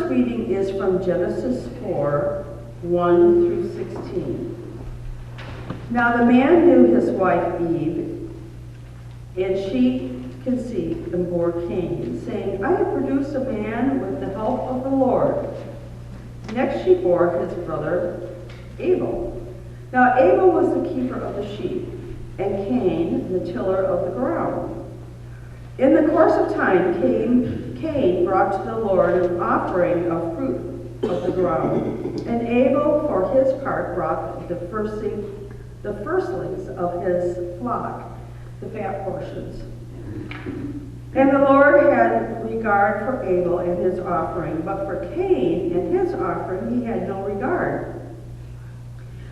reading is from Genesis 4, 1 through 16. Now the man knew his wife Eve, and she conceived and bore Cain, saying, I have produced a man with the help of the Lord. Next she bore his brother Abel. Now Abel was the keeper of the sheep, and Cain the tiller of the ground. In the course of time, Cain brought to the Lord an offering of fruit of the ground, and Abel for his part brought the firstlings of his flock, the fat portions. And the Lord had regard for Abel and his offering, but for Cain and his offering he had no regard.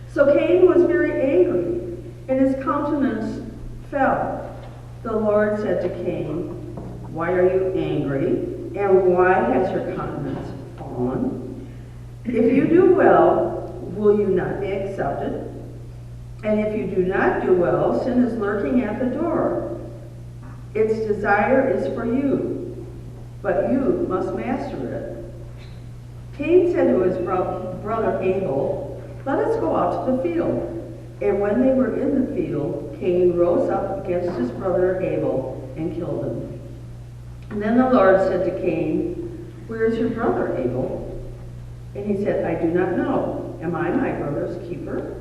So Cain was very angry, and his countenance fell. The Lord said to Cain, Why are you angry, and why has your countenance fallen? If you do well, will you not be accepted? And if you do not do well, sin is lurking at the door. Its desire is for you, but you must master it. Cain said to his brother Abel, Let us go out to the field. And when they were in the field, Cain rose up against his brother Abel and killed him. And then the Lord said to Cain, Where is your brother Abel? And he said, I do not know. Am I my brother's keeper?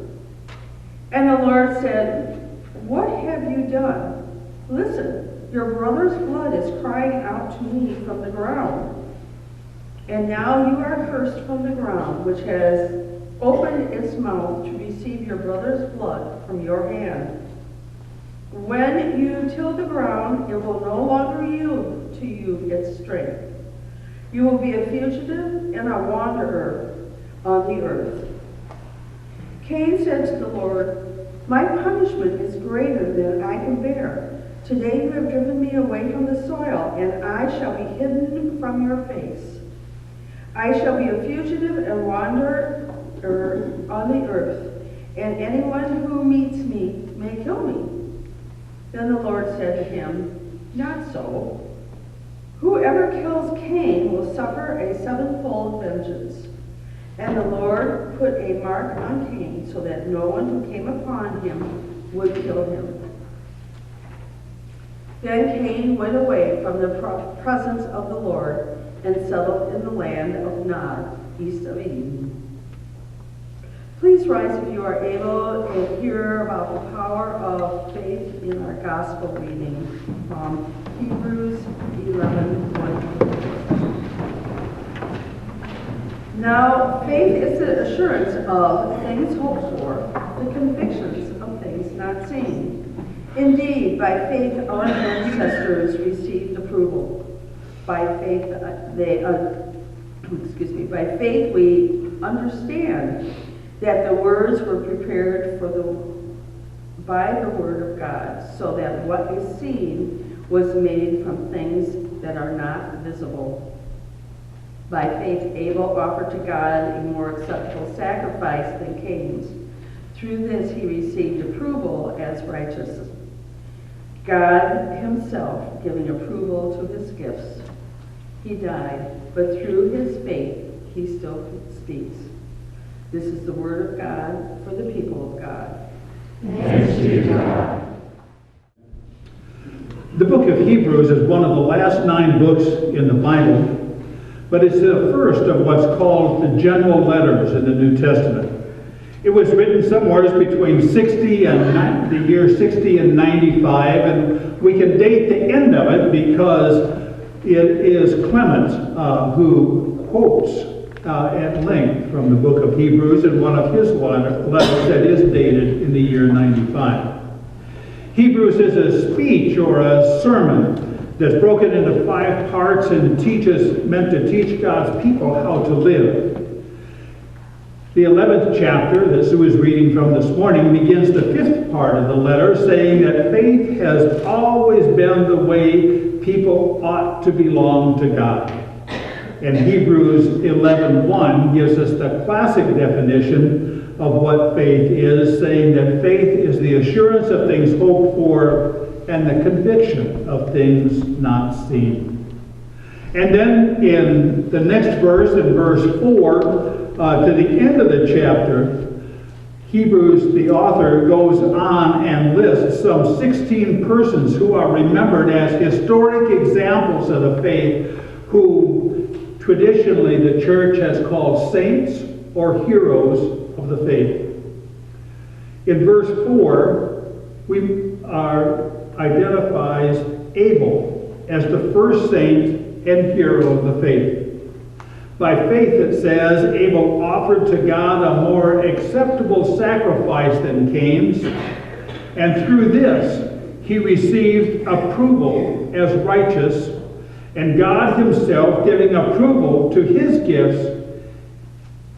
And the Lord said, What have you done? Listen. Your brother's blood is crying out to me from the ground. And now you are cursed from the ground, which has opened its mouth to receive your brother's blood from your hand. When you till the ground, it will no longer yield to you its strength. You will be a fugitive and a wanderer on the earth. Cain said to the Lord, My punishment is greater than I can bear. Today you have driven me away from the soil, and I shall be hidden from your face. I shall be a fugitive and wanderer on the earth, and anyone who meets me may kill me. Then the Lord said to him, Not so. Whoever kills Cain will suffer a sevenfold vengeance. And the Lord put a mark on Cain, so that no one who came upon him would kill him. Then Cain went away from the presence of the Lord and settled in the land of Nod, east of Eden. Please rise if you are able and hear about the power of faith in our gospel reading from Hebrews 11:1. Now, faith is the assurance of things hoped for, the convictions of things not seen. Indeed, by faith our ancestors received approval. By faith by faith we understand that the words were prepared by the word of God, so that what is seen was made from things that are not visible. By faith Abel offered to God a more acceptable sacrifice than Cain's. Through this he received approval as righteous, God himself giving approval to his gifts. He died, but through his faith he still speaks. This is the word of God for the people of God. Thanks be to God. The book of Hebrews is one of the last 9 books in the Bible, but it's the first of what's called the general letters in the New Testament. It was written somewhere between the year 60 and 95, and we can date the end of it because it is Clement who quotes at length from the book of Hebrews in one of his letters that is dated in the year 95. Hebrews is a speech or a sermon that's broken into 5 parts and meant to teach God's people how to live. The 11th chapter that Sue is reading from this morning begins the 5th part of the letter, saying that faith has always been the way people ought to belong to God. And Hebrews 11:1 gives us the classic definition of what faith is, saying that faith is the assurance of things hoped for and the conviction of things not seen. And then in the next verse, in verse 4, to the end of the chapter, Hebrews, the author, goes on and lists some 16 persons who are remembered as historic examples of the faith, who traditionally the church has called saints or heroes of the faith. In verse 4, we identifies Abel as the first saint and hero of the faith. By faith, it says, Abel offered to God a more acceptable sacrifice than Cain's, and through this he received approval as righteous, and God himself giving approval to his gifts,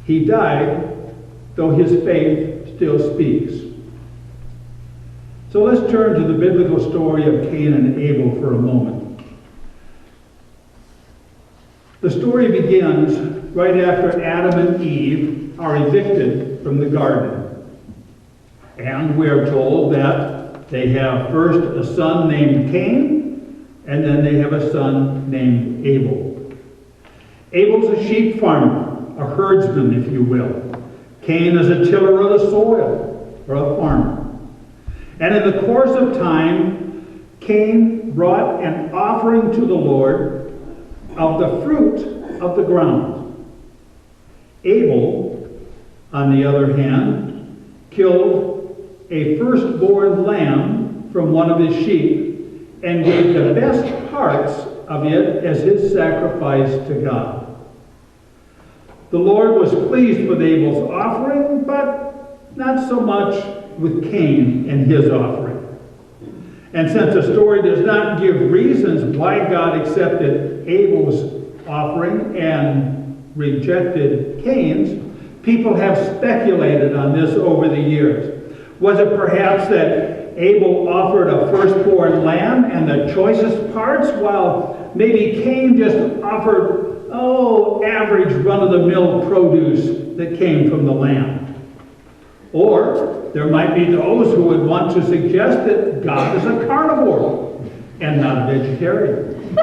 he died, though his faith still speaks. So let's turn to the biblical story of Cain and Abel for a moment. The story begins right after Adam and Eve are evicted from the garden. And we are told that they have first a son named Cain, and then they have a son named Abel. Abel's a sheep farmer, a herdsman, if you will. Cain is a tiller of the soil, or a farmer. And in the course of time, Cain brought an offering to the Lord of the fruit of the ground. Abel, on the other hand, killed a firstborn lamb from one of his sheep and gave the best parts of it as his sacrifice to God. The Lord was pleased with Abel's offering, but not so much with Cain and his offering. And since the story does not give reasons why God accepted Abel's offering and rejected Cain's, people have speculated on this over the years. Was it perhaps that Abel offered a firstborn lamb and the choicest parts, while maybe Cain just offered, average run-of-the-mill produce that came from the land? Or there might be those who would want to suggest that God is a carnivore and not a vegetarian.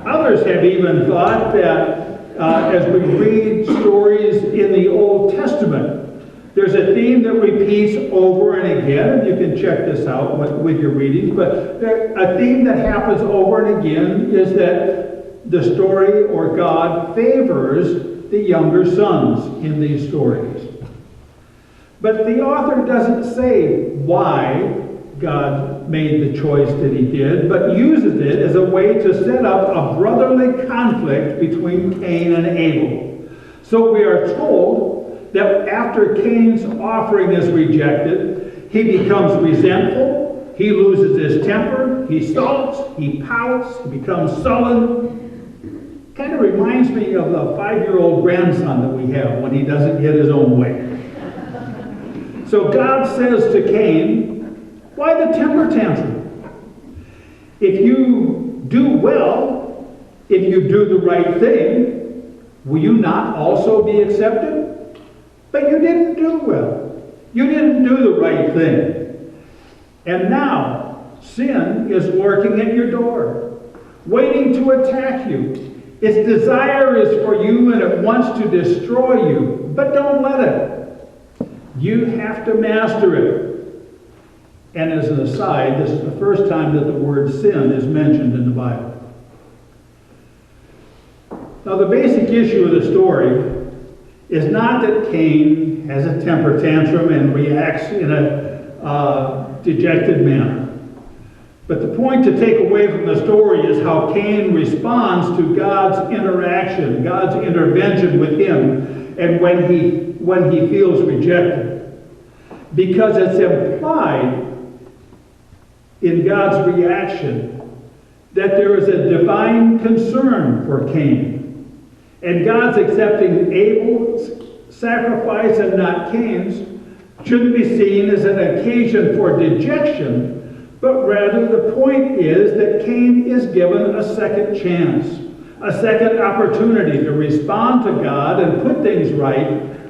Others have even thought that as we read stories in the Old Testament, there's a theme that repeats over and again, and you can check this out with your readings, but a theme that happens over and again is that the story or God favors the younger sons in these stories. But the author doesn't say why God made the choice that he did, but uses it as a way to set up a brotherly conflict between Cain and Abel. So we are told that after Cain's offering is rejected, he becomes resentful, he loses his temper, he sulks, he pouts, he becomes sullen. Kind of reminds me of the 5-year-old grandson that we have when he doesn't get his own way. So God says to Cain, why the temper tantrum? If you do well, if you do the right thing, will you not also be accepted? But you didn't do well. You didn't do the right thing. And now, sin is lurking at your door, waiting to attack you. Its desire is for you and it wants to destroy you, but don't let it. You have to master it. And as an aside, this is the first time that the word sin is mentioned in the Bible. Now, the basic issue of the story is not that Cain has a temper tantrum and reacts in a dejected manner. But the point to take away from the story is how Cain responds to God's interaction, God's intervention with him, and when he feels rejected. Because it's implied in God's reaction that there is a divine concern for Cain. And God's accepting Abel's sacrifice and not Cain's shouldn't be seen as an occasion for dejection, but rather the point is that Cain is given a second chance, a second opportunity to respond to God and put things right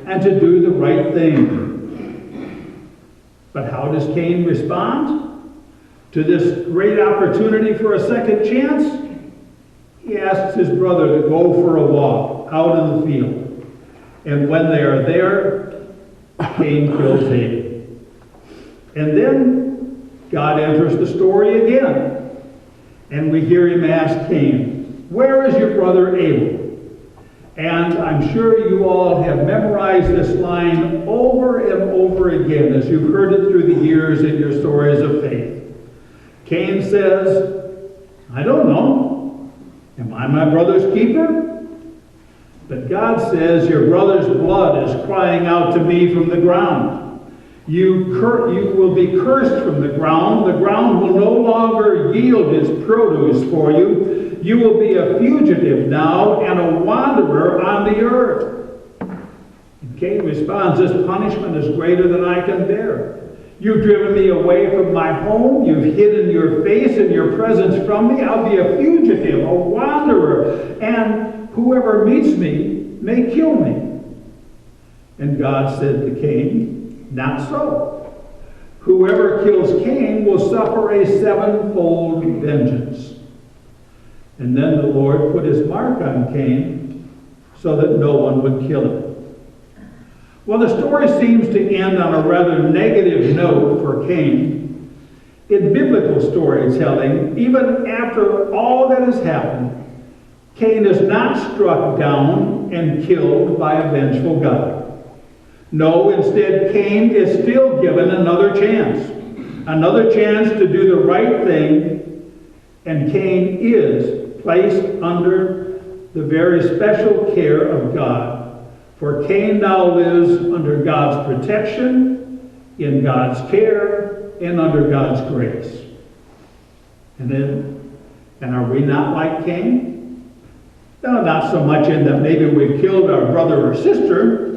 and to do the right thing. But how does Cain respond to this great opportunity for a second chance? he asks his brother to go for a walk out in the field. And when they are there, Cain kills Abel. And then God enters the story again. And we hear him ask Cain, "Where is your brother Abel?" And I'm sure you all have memorized this line over and over again as you've heard it through the years in your stories of faith. Cain says, "I don't know. Am I my brother's keeper?" But God says, "Your brother's blood is crying out to me from the ground. You will be cursed from the ground. The ground will no longer yield its produce for you. You will be a fugitive now and a wanderer on the earth." And Cain responds, "This punishment is greater than I can bear. You've driven me away from my home. You've hidden your face and your presence from me. I'll be a fugitive, a wanderer, and whoever meets me may kill me." And God said to Cain, "Not so. Whoever kills Cain will suffer a sevenfold vengeance." And then the Lord put his mark on Cain so that no one would kill him. Well, the story seems to end on a rather negative note for Cain. In biblical storytelling, even after all that has happened, Cain is not struck down and killed by a vengeful God. No, instead, Cain is still given another chance to do the right thing, and Cain is placed under the very special care of God. For Cain now lives under God's protection, in God's care, and under God's grace. And are we not like Cain? No, not so much in that maybe we've killed our brother or sister,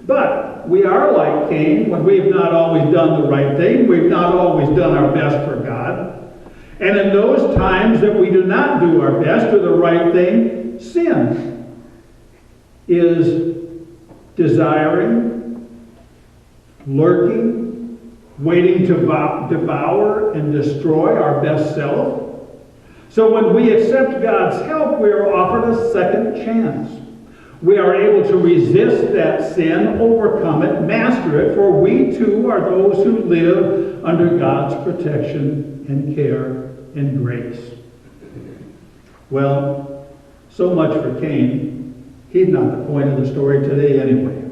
but we are like Cain when we've not always done the right thing. We've not always done our best for God. And in those times that we do not do our best or the right thing, sin is desiring, lurking, waiting to devour and destroy our best self. So when we accept God's help, we are offered a second chance. We are able to resist that sin, overcome it, master it, for we too are those who live under God's protection and care and grace. Well, so much for Cain. He's not the point of the story today anyway.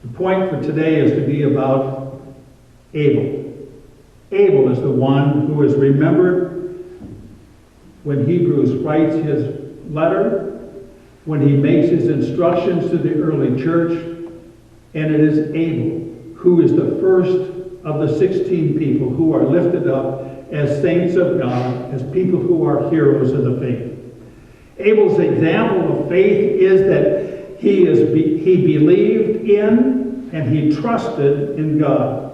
The point for today is to be about Abel. Abel is the one who is remembered when Hebrews writes his letter, when he makes his instructions to the early church, and it is Abel who is the first of the 16 people who are lifted up as saints of God, as people who are heroes of the faith. Abel's example of faith is that he believed in and he trusted in God.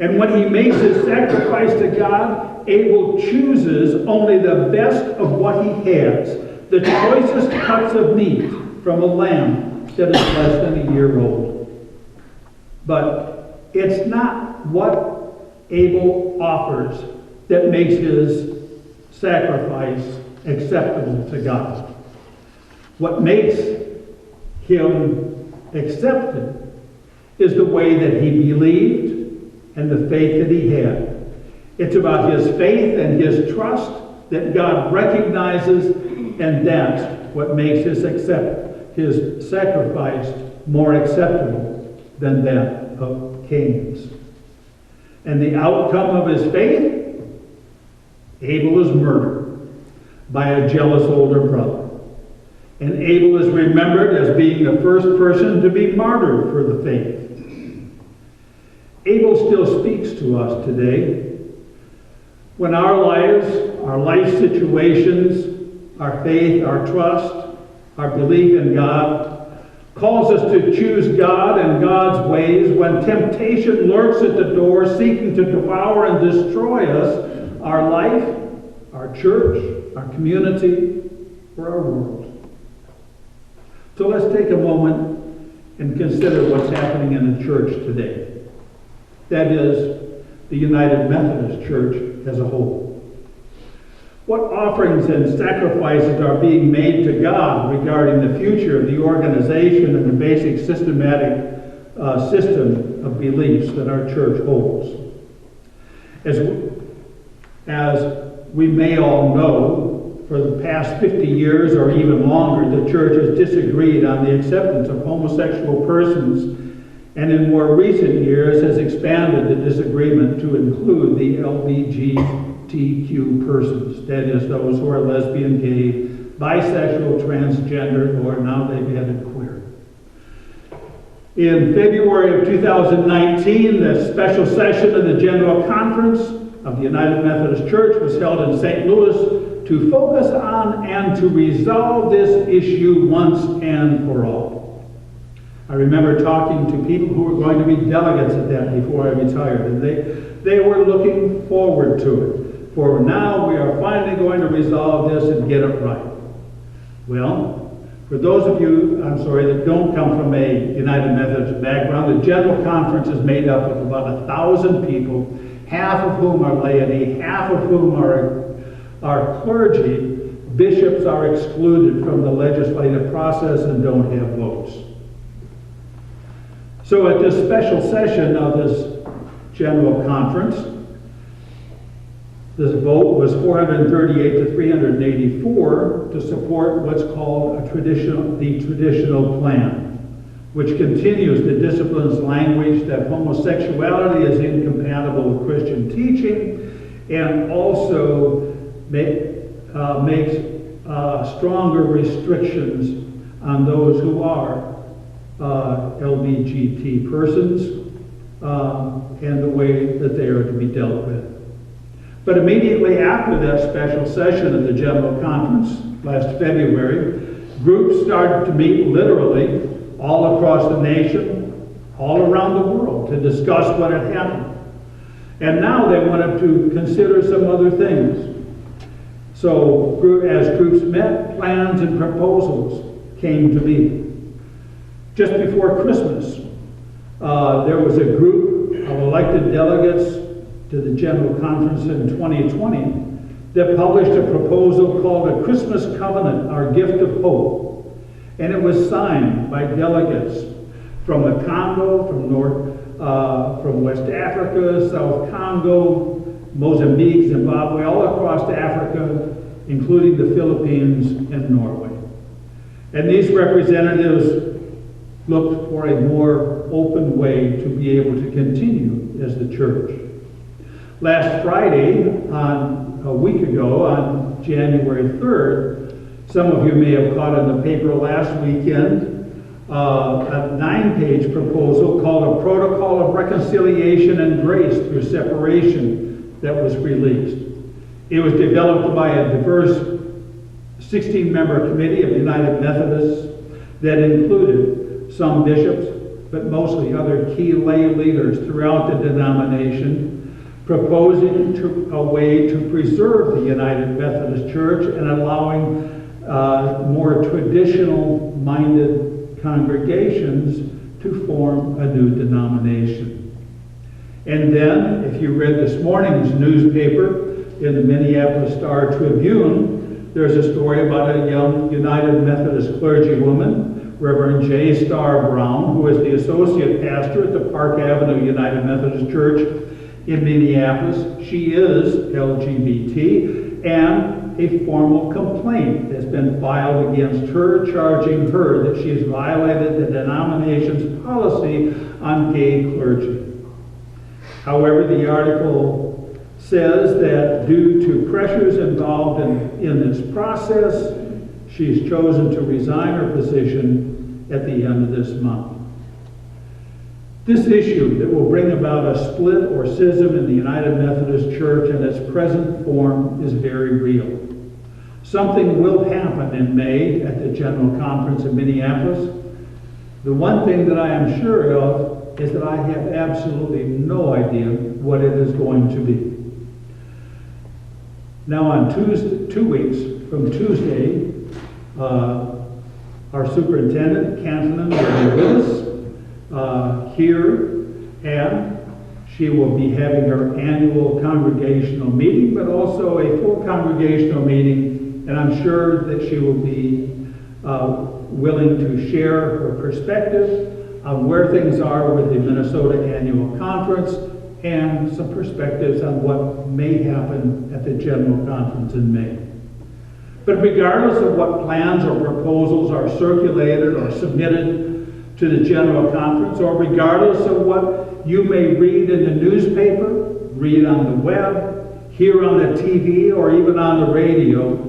And when he makes his sacrifice to God, Abel chooses only the best of what he has, the choicest cuts of meat from a lamb that is less than a year old. But it's not what Abel offers that makes his sacrifice acceptable to God. What makes him accepted is the way that he believed and the faith that he had. It's about his faith and his trust that God recognizes, and that's what makes his sacrifice more acceptable than that of Cain's. And the outcome of his faith, Abel is murdered by a jealous older brother. And Abel is remembered as being the first person to be martyred for the faith. Abel still speaks to us today. When our lives, our life situations, our faith, our trust, our belief in God calls us to choose God and God's ways, when temptation lurks at the door seeking to devour and destroy us, our life, our church, our community, or our world. So let's take a moment and consider what's happening in the church today. That is, the United Methodist Church as a whole. What offerings and sacrifices are being made to God regarding the future of the organization and the basic systematic system of beliefs that our church holds? As we may all know, for the past 50 years or even longer, the church has disagreed on the acceptance of homosexual persons, and in more recent years has expanded the disagreement to include the LGBTQ persons, that is, those who are lesbian, gay, bisexual, transgender, or now they've added queer. In February of 2019, the special session of the General Conference of the United Methodist Church was held in St. Louis to focus on and to resolve this issue once and for all. I remember talking to people who were going to be delegates at that before I retired, and they were looking forward to it. For now, we are finally going to resolve this and get it right. Well, for those of you, that don't come from a United Methodist background, the General Conference is made up of about 1,000 people, half of whom are laity, half of whom are clergy. Bishops are excluded from the legislative process and don't have votes. So at this special session of this General Conference, this vote was 438 to 384 to support what's called the traditional plan, which continues the discipline's language that homosexuality is incompatible with Christian teaching, and also makes stronger restrictions on those who are LGBT persons and the way that they are to be dealt with. But immediately after that special session of the General Conference last February, groups started to meet literally all across the nation, all around the world, to discuss what had happened. And now they wanted to consider some other things. So as groups met, plans and proposals came to be. Just before Christmas, there was a group of elected delegates to the General Conference in 2020 that published a proposal called a Christmas Covenant, Our Gift of Hope. And it was signed by delegates from the Congo, from West Africa, South Congo, Mozambique, Zimbabwe, all across Africa, including the Philippines and Norway. And these representatives looked for a more open way to be able to continue as the church. Last Friday, a week ago, on January 3rd, some of you may have caught in the paper last weekend, a 9-page proposal called A Protocol of Reconciliation and Grace Through Separation that was released. It was developed by a diverse 16-member committee of United Methodists that included some bishops, but mostly other key lay leaders throughout the denomination, proposing a way to preserve the United Methodist Church and allowing more traditional-minded congregations to form a new denomination. And then, if you read this morning's newspaper, in the Minneapolis Star-Tribune, there's a story about a young United Methodist clergywoman, Reverend J. Starr Brown, who is the associate pastor at the Park Avenue United Methodist Church in Minneapolis. She is LGBT, and a formal complaint has been filed against her, charging her that she has violated the denomination's policy on gay clergy. However, the article says that due to pressures involved in this process, she's chosen to resign her position at the end of this month. This issue that will bring about a split or schism in the United Methodist Church in its present form is very real. Something will happen in May at the General Conference in Minneapolis. The one thing that I am sure of is that I have absolutely no idea what it is going to be. Now on 2 weeks from Tuesday, our superintendent, Canton, will be with us here, and She will be having her annual congregational meeting, but also a full congregational meeting, and I'm sure that she will be willing to share her perspective on where things are with the Minnesota Annual Conference and some perspectives on what may happen at the General Conference in May. But regardless of what plans or proposals are circulated or submitted to the General Conference, or regardless of what you may read in the newspaper, read on the web, hear on the TV, or even on the radio,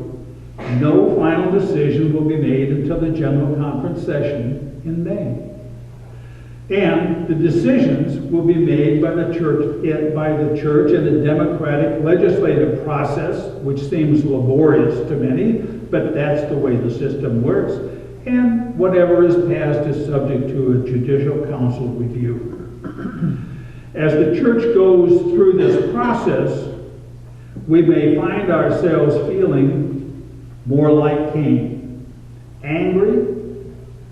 no final decision will be made until the General Conference session in May. And the decisions will be made by the church in a democratic legislative process, which seems laborious to many, but that's the way the system works. And whatever is passed is subject to a judicial council review. As the church goes through this process, we may find ourselves feeling more like Cain, angry,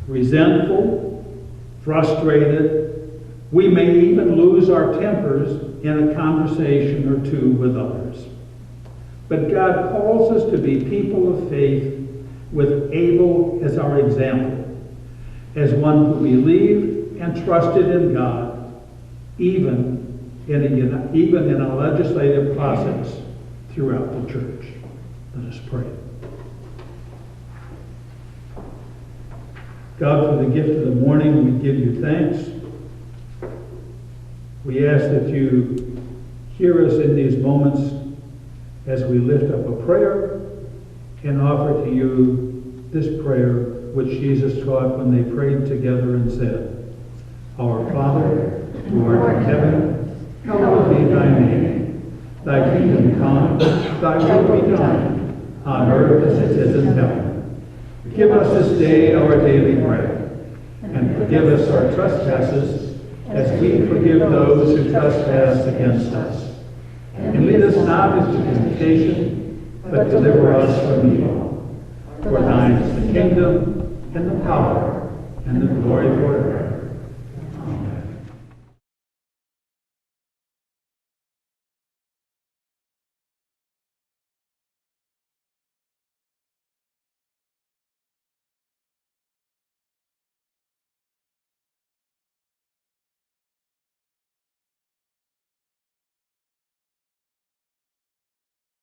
resentful, frustrated. We may even lose our tempers in a conversation or two with others. But God calls us to be people of faith with Abel as our example, as one who believed and trusted in God, even in a legislative process throughout the church. Let us pray. God, for the gift of the morning, we give you thanks. We ask that you hear us in these moments as we lift up a prayer and offer to you this prayer which Jesus taught when they prayed together and said, Our Father, who art in heaven, hallowed be thy name. Thy kingdom come, thy will be done, on earth as it is in heaven. Give us this day our daily bread, and forgive us our trespasses, as we forgive those who trespass against us. And lead us not into temptation, but deliver us from evil. For thine is the kingdom, and the power, and the glory forever.